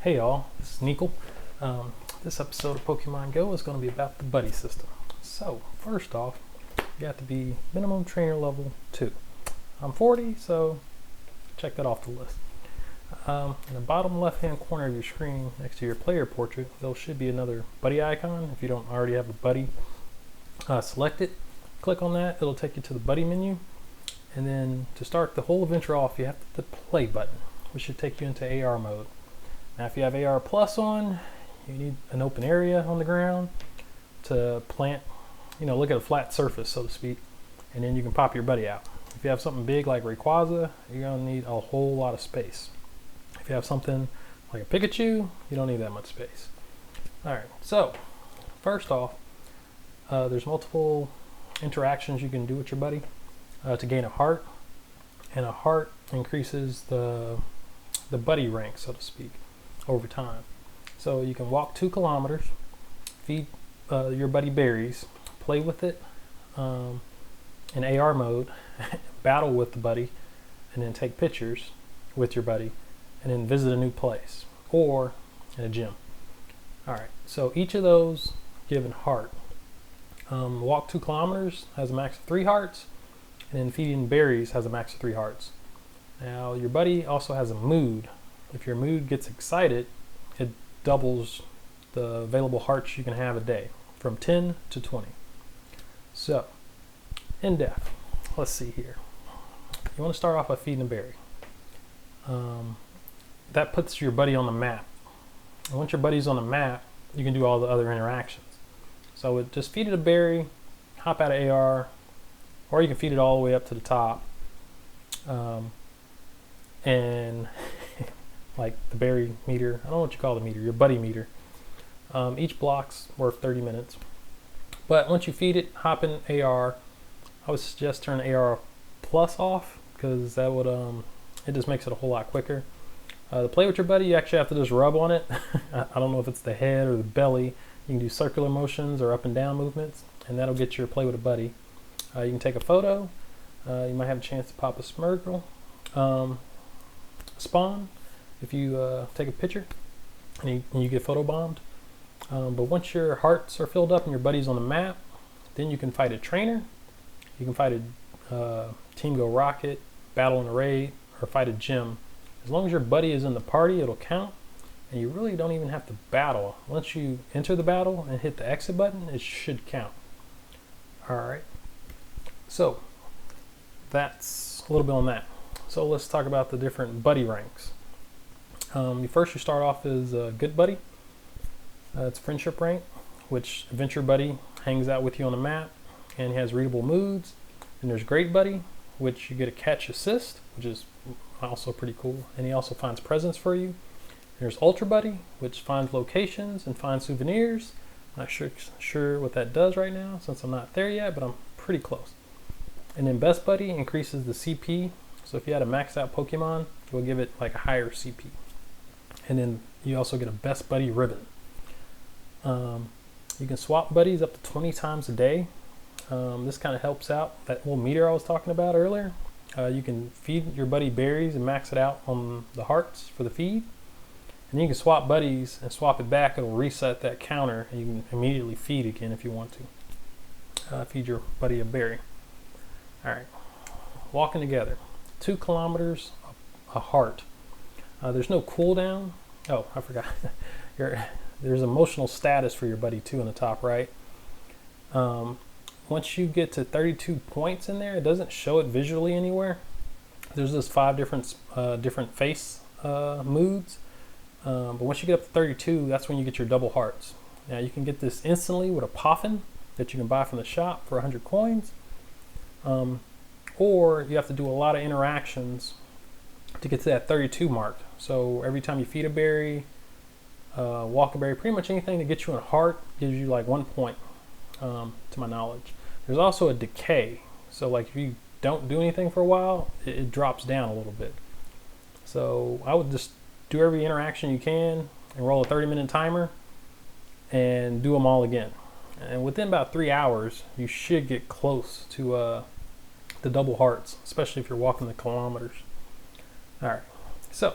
Hey y'all, this is Nikkel. This episode of Pokemon Go is going to be about the buddy system. So, first off, you have to be minimum trainer level 2. I'm 40, so check that off the list. In the bottom left hand corner of your screen, next to your player portrait, there should be another buddy icon. If you don't already have a buddy, select it, click on that, it'll take you to the buddy menu. And then to start the whole adventure off, you have to hit the play button, which should take you into AR mode. Now if you have AR Plus on, you need an open area on the ground to plant, look at a flat surface, so to speak, and then you can pop your buddy out. If you have something big like Rayquaza, you're going to need a whole lot of space. If you have something like a Pikachu, you don't need that much space. Alright, so first off, there's multiple interactions you can do with your buddy to gain a heart, and a heart increases the buddy rank, so to speak, over time. So you can walk 2 kilometers, feed your buddy berries, play with it in AR mode, battle with the buddy, and then take pictures with your buddy, and then visit a new place or in a gym. Alright, so each of those given heart. Walk 2 kilometers has a max of 3 hearts, and then feeding berries has a max of 3 hearts. Now your buddy also has a mood. If your mood gets excited, it doubles the available hearts you can have a day, from 10 to 20. So, in depth, let's see here. You want to start off by feeding a berry. That puts your buddy on the map. And once your buddy's on the map, you can do all the other interactions. So just feed it a berry, hop out of AR, or you can feed it all the way up to the top. And like the berry meter, I don't know what you call the meter, your buddy meter. Each block's worth 30 minutes. But once you feed it, hop in AR. I would suggest turn AR Plus off, because that would it just makes it a whole lot quicker. To play with your buddy, you actually have to just rub on it. I don't know if it's the head or the belly. You can do circular motions or up and down movements, and that'll get your play with a buddy. You can take a photo. You might have a chance to pop a Smeargle spawn if you take a picture and you get photo bombed. But once your hearts are filled up and your buddy's on the map, then you can fight a trainer. You can fight a Team Go Rocket, battle in a raid, or fight a gym. As long as your buddy is in the party, it'll count, and you really don't even have to battle. Once you enter the battle and hit the exit button, it should count. Alright, so that's a little bit on that. So let's talk about the different buddy ranks. First, you start off as a good buddy. It's friendship rank, which adventure buddy hangs out with you on the map and has readable moods. And there's great buddy, which you get a catch assist, which is also pretty cool, and he also finds presents for you. There's ultra buddy, which finds locations and finds souvenirs. Not sure what that does right now, since I'm not there yet, but I'm pretty close. And then best buddy increases the CP. So if you had a maxed out Pokemon, it will give it like a higher CP. And then you also get a best buddy ribbon. You can swap buddies up to 20 times a day. This kind of helps out that little meter I was talking about earlier. You can feed your buddy berries and max it out on the hearts for the feed. And you can swap buddies and swap it back. It'll reset that counter, and you can immediately feed again if you want to. Feed your buddy a berry. Alright, walking together. 2 kilometers, a heart. There's no cooldown. Oh, I forgot. There's emotional status for your buddy too in the top right. Once you get to 32 points in there, it doesn't show it visually anywhere. There's just 5 different face moods. But once you get up to 32, that's when you get your double hearts. Now you can get this instantly with a Poffin that you can buy from the shop for 100 coins. Or you have to do a lot of interactions to get to that 32 mark. So every time you feed a berry, walk a berry, pretty much anything to get you a heart gives you like 1 point, to my knowledge. There's also a decay. So like if you don't do anything for a while, it drops down a little bit. So I would just do every interaction you can and roll a 30-minute timer and do them all again. And within about 3 hours, you should get close to the double hearts, especially if you're walking the kilometers. All right, so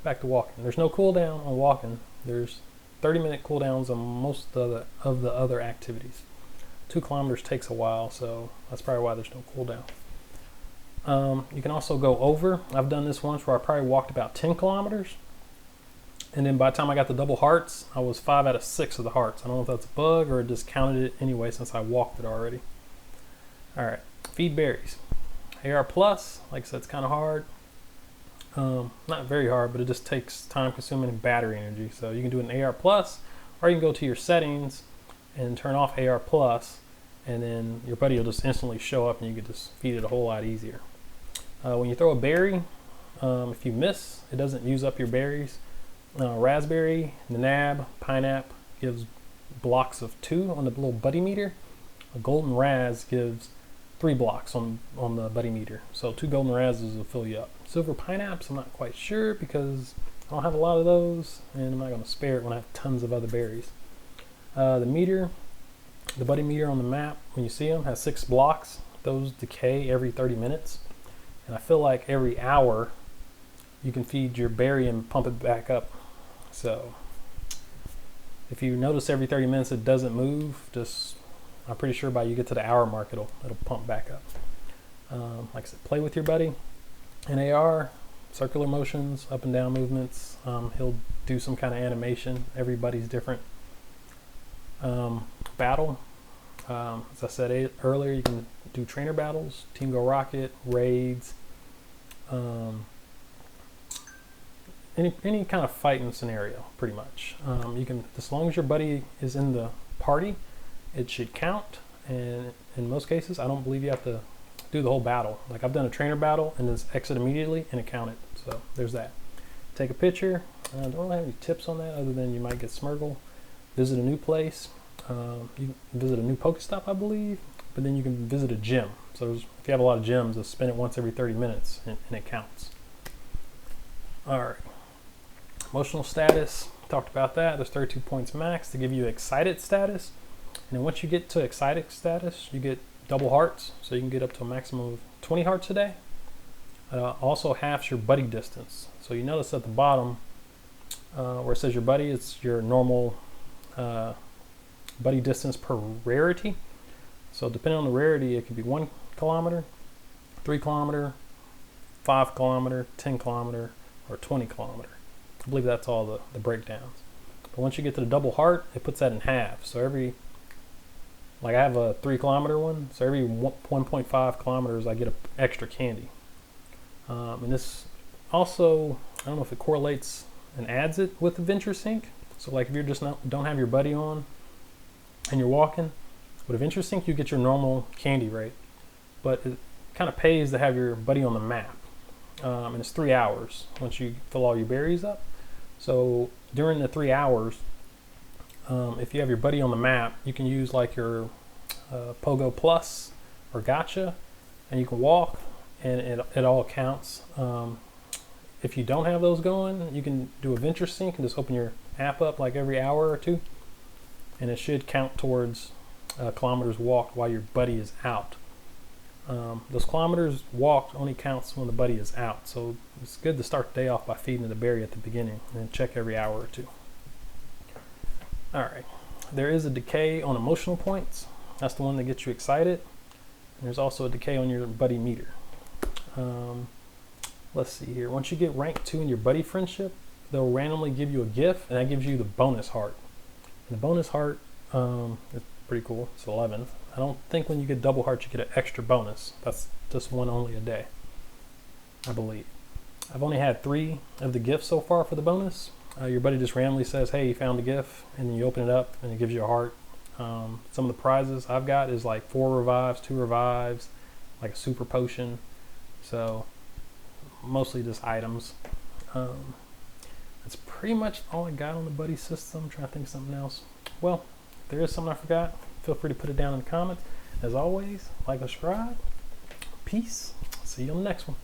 back to walking. There's no cooldown on walking. There's 30-minute cooldowns on most of the other activities. 2 kilometers takes a while, so that's probably why there's no cooldown. You can also go over. I've done this once where I probably walked about 10 kilometers. And then by the time I got the double hearts, I was 5 out of 6 of the hearts. I don't know if that's a bug or it just counted it anyway since I walked it already. All right, feed berries. AR Plus, like I said, it's kind of hard. Not very hard, but it just takes time consuming and battery energy. So you can do an AR Plus, or you can go to your settings and turn off AR Plus, and then your buddy will just instantly show up and you can just feed it a whole lot easier. When you throw a berry, if you miss, it doesn't use up your berries. Raspberry, Nanab, Pineapple gives blocks of 2 on the little buddy meter. A golden raz gives 3 blocks on the buddy meter. So 2 golden razes will fill you up. Silver pineapples, I'm not quite sure because I don't have a lot of those, and I'm not going to spare it when I have tons of other berries. The buddy meter on the map, when you see them, has 6 blocks. Those decay every 30 minutes. And I feel like every hour you can feed your berry and pump it back up. So if you notice every 30 minutes it doesn't move, I'm pretty sure by you get to the hour mark it'll pump back up. Like I said, play with your buddy. In AR, circular motions, up and down movements. He'll do some kind of animation. Everybody's different. Battle, as I said earlier, you can do trainer battles, Team Go Rocket, raids, any kind of fighting scenario, pretty much. You can, as long as your buddy is in the party, it should count. And in most cases, I don't believe you have to do the whole battle. Like I've done a trainer battle and just exit immediately and it counted. So there's that. Take a picture. I don't really have any tips on that other than you might get Smurgle. Visit a new place. You can visit a new Pokestop, I believe, but then you can visit a gym. So if you have a lot of gyms, just spin it once every 30 minutes and it counts. All right. Emotional status, talked about that. There's 32 points max to give you excited status. And then once you get to excited status, you get double hearts. So you can get up to a maximum of 20 hearts a day. Also halves your buddy distance. So you notice at the bottom where it says your buddy, it's your normal buddy distance per rarity. So depending on the rarity, it could be 1 kilometer, 3 kilometer, 5 kilometer, 10 kilometer, or 20 kilometer. I believe that's all the breakdowns. But once you get to the double heart, it puts that in half. So like I have a 3 kilometer one, so every 1.5 kilometers I get an extra candy. And this also, I don't know if it correlates and adds it with the Venture Sync. So like if you're just don't have your buddy on and you're walking, with a Venture Sync you get your normal candy rate, but it kind of pays to have your buddy on the map. And it's 3 hours once you fill all your berries up. So during the 3 hours, if you have your buddy on the map, you can use like your Pogo Plus or Gotcha, and you can walk, and it all counts. If you don't have those going, you can do a Venture Sync and just open your app up like every hour or two, and it should count towards kilometers walked while your buddy is out. Those kilometers walked only counts when the buddy is out, so it's good to start the day off by feeding the berry at the beginning and then check every hour or two. All right, there is a decay on emotional points. That's the one that gets you excited. And there's also a decay on your buddy meter. Let's see here. Once you get rank 2 in your buddy friendship, they'll randomly give you a gift, and that gives you the bonus heart. And the bonus heart is pretty cool. It's 11. I don't think when you get double heart you get an extra bonus. That's just one only a day, I believe. I've only had 3 of the gifts so far for the bonus. Your buddy just randomly says, hey, you found a gift, and then you open it up and it gives you a heart. Some of the prizes I've got is like 4 revives, 2 revives, like a super potion. So mostly just items. That's pretty much all I got on the buddy system. I'm trying to think of something else. Well, if there is something I forgot, feel free to put it down in the comments. As always, like and subscribe. Peace. See you on the next one.